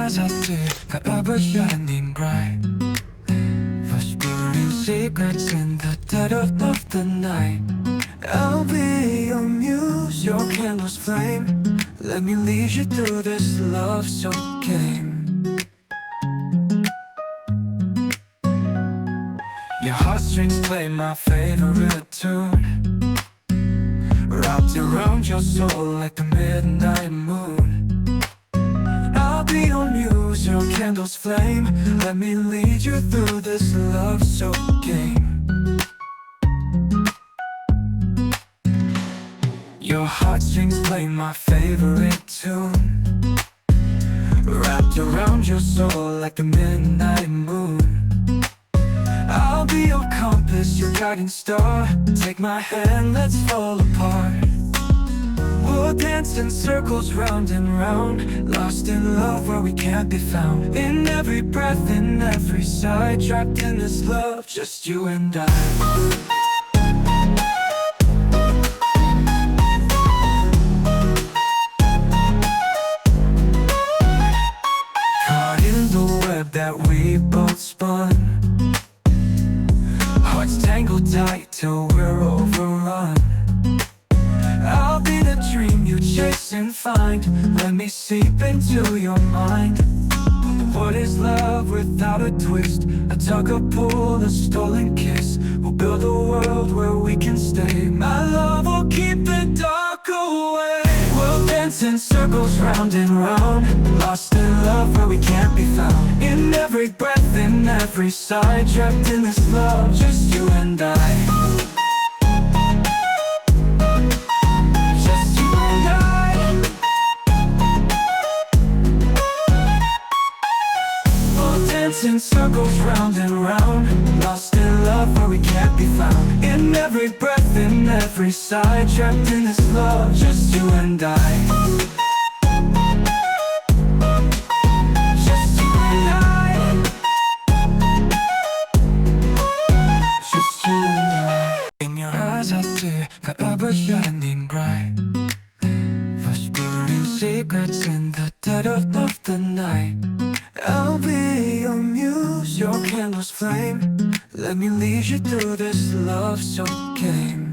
eyes are clear, ever shining bright. Whispering secrets in the dead of the night. I'll be your muse, your candle's flame. Let me lead you through this love-soaked game. Your heartstrings play my favorite tune, wrapped around your soul like the midnight moon. I'll be your muse, your candle's flame. Let me lead you through this love-soaked game. Your heartstrings play my favorite tune, wrapped around your soul like the midnight moon. I'll be your compass, your guiding star. Take my hand, let's fall apart. We'll dance in circles round and round, lost in love where we can't be found. In every breath, in every sigh, trapped in this love, just you and I. That we both spun, hearts tangled tight till we're overrun. I'll be the dream you chase and find. Let me seep into your mind. What is love without a twist? A tug, a pull, a stolen kiss. We'll build a world where we can stay. My love will keep the dark away. We'll dance in circles round and round, lost in love where we can't be found. In every breath, in every sigh, trapped in this love, just you and I. Just you and I. We'll dance in circles round and round, lost in love where we can't be found. In every breath, in every sigh, trapped in this love, just you and I. Just you and I. Just you and I. In your eyes are clear, ever shining bright. Whispering secrets in the dead of the night. I'll be your muse, your candle's flame. Let me lead you through this love-soaked game.